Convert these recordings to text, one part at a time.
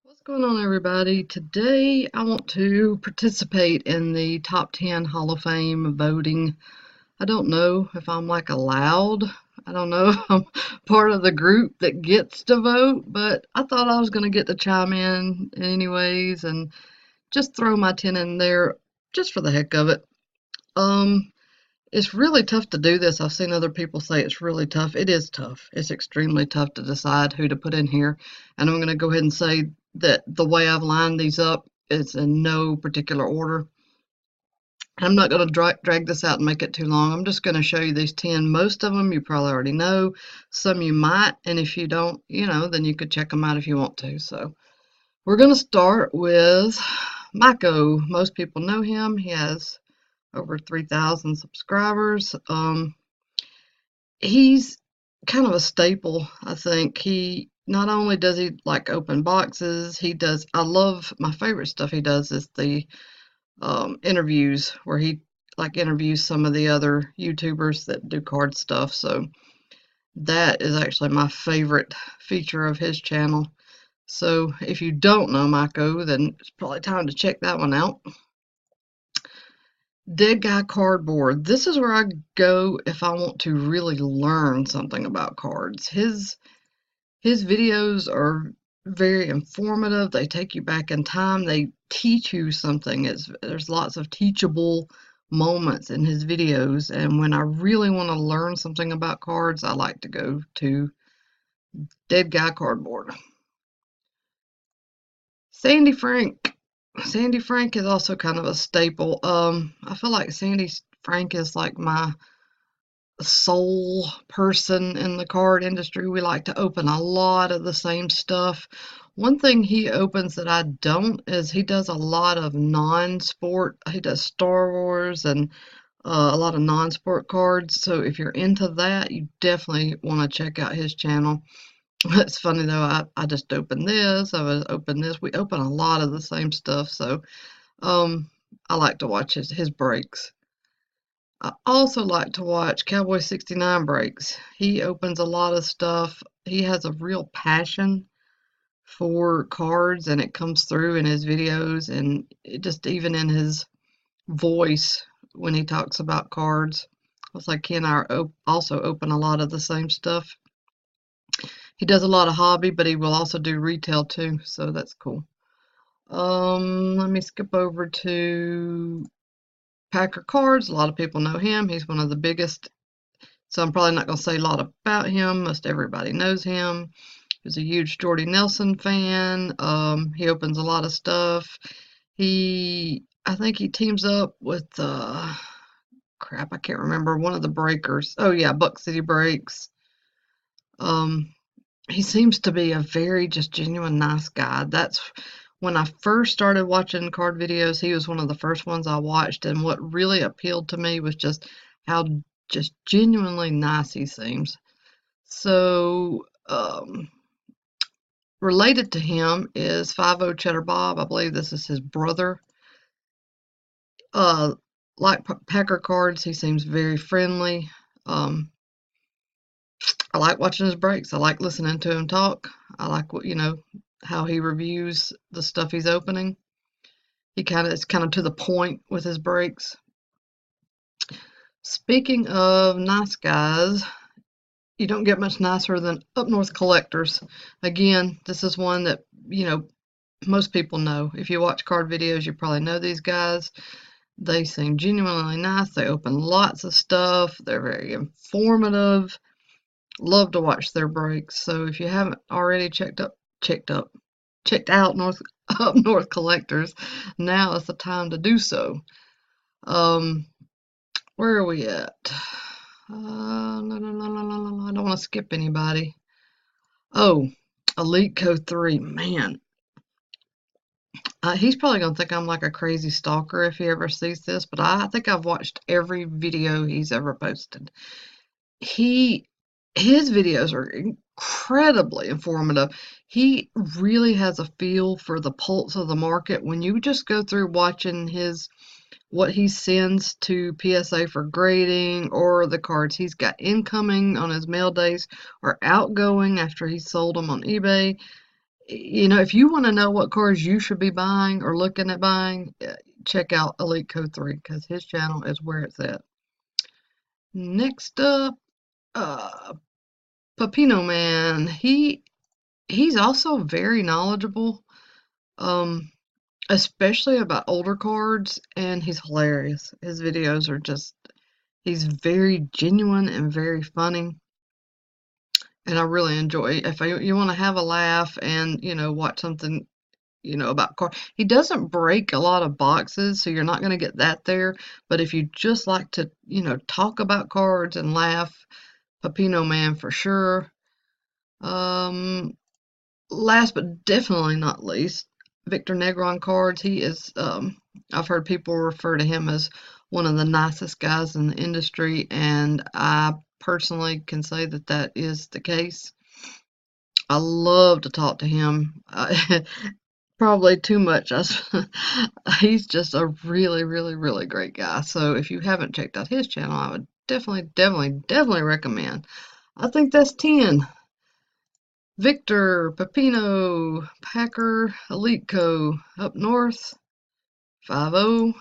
What's going on, everybody? Today I want to participate in the top 10 Hall of Fame voting. I don't know if I'm like allowed. I don't know if I'm part of the group that gets to vote, but I thought I was going to get to chime in anyways and just throw my 10 in there just for the heck of it. Um, it's really tough to do this. I've seen other people say it's really tough. It is tough. It's extremely tough to decide who to put in here. And I'm going to go ahead and say that the way I've lined these up is in no particular order. I'm not going to drag this out and make it too long. I'm just going to show you these 10. Most of them you probably already know. Some you might. And if you don't, then you could check them out if you want to. So we're going to start with Mako. Most people know him. He has over 3,000 subscribers. He's kind of a staple, I think. He not only does he like open boxes, I love, my favorite stuff he does is the interviews where he like interviews some of the other YouTubers that do card stuff. So that is actually my favorite feature of his channel. So if you don't know Mako, then it's probably time to check that one out. Dead Guy Cardboard. This is where I go if I want to really learn something about cards. His videos are very informative. They take you back in time. They teach you something. There's lots of teachable moments in his videos. And when I really want to learn something about cards, I like to go to Dead Guy Cardboard. Sandy Frank. Sandy Frank is also kind of a staple. I feel like Sandy Frank is like my soul person in the card industry. We like to open a lot of the same stuff. One thing he opens that I don't is he does a lot of non-sport. He does Star Wars and a lot of non-sport cards. So if you're into that, you definitely want to check out his channel. It's funny though, I just opened this, I was open this. We open a lot of the same stuff, so I like to watch his breaks. I also like to watch Cowboy 69 breaks. He opens a lot of stuff. He has a real passion for cards and it comes through in his videos and just even in his voice when he talks about cards. It's like he and I also open a lot of the same stuff. He does a lot of hobby, but he will also do retail too, so that's cool. Let me skip over to Packer Cards. A lot of people know him. He's one of the biggest, so I'm probably not going to say a lot about him. Most everybody knows him. He's a huge Jordy Nelson fan. He opens a lot of stuff. I think he teams up with, crap, I can't remember, one of the breakers. Oh yeah, Buck City Breaks. He seems to be a very just genuine nice guy. That's when I first started watching card videos, he was one of the first ones I watched, and what really appealed to me was just how just genuinely nice he seems. So, related to him is 50 Cheddar Bob. I believe this is his brother. Uh, like Packer Cards, he seems very friendly. I like watching his breaks. I like listening to him talk. I like what how he reviews the stuff he's opening. It's kind of to the point with his breaks. Speaking of nice guys, you don't get much nicer than Up North Collectors. Again, this is one that most people know. If you watch card videos, you probably know these guys. They seem genuinely nice. They open lots of stuff. They're very informative. Love to watch their breaks. So if you haven't already checked out Up North Collectors, now is the time to do so. Where are we at? No, I don't want to skip anybody. Oh, Elite Code 3, man. He's probably going to think I'm like a crazy stalker if he ever sees this, but I think I've watched every video he's ever posted. His videos are incredibly informative. He really has a feel for the pulse of the market. When you just go through watching what he sends to PSA for grading, or the cards he's got incoming on his mail days or outgoing after he's sold them on eBay, if you want to know what cars you should be buying or looking at buying, check out Elite Code 3 because his channel is where it's at. Next up, uh, Papino Man. He's also very knowledgeable, um, especially about older cards, and he's hilarious. His videos are just he's very genuine and very funny, and I really enjoy. If you want to have a laugh and watch something about car. He doesn't break a lot of boxes, so you're not going to get that there. But if you just like to, talk about cards and laugh, Papino Man for sure. Um, Last but definitely not least, Victor Negron cards. He is, I've heard people refer to him as one of the nicest guys in the industry, and I personally can say that that is the case. I love to talk to him. Probably too much. He's just a really, really, really great guy. So if you haven't checked out his channel, I would definitely, definitely, definitely recommend. I think that's 10. Victor, Pepino, Packer, Elite Co. Up north, 5-0.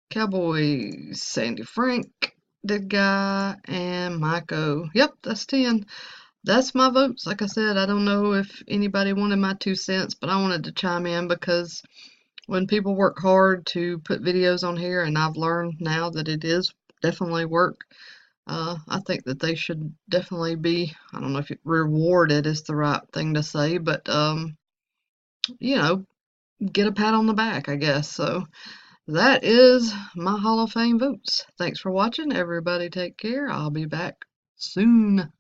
Cowboys, Sandy Frank, Dead Guy, and Miko. Yep, that's 10. That's my votes. Like I said, I don't know if anybody wanted my 2 cents, but I wanted to chime in because when people work hard to put videos on here, and I've learned now that it is definitely work, I think that they should definitely be, I don't know if rewarded is the right thing to say, but, you know, get a pat on the back, I guess. So that is my Hall of Fame votes. Thanks for watching, everybody. Take care. I'll be back soon.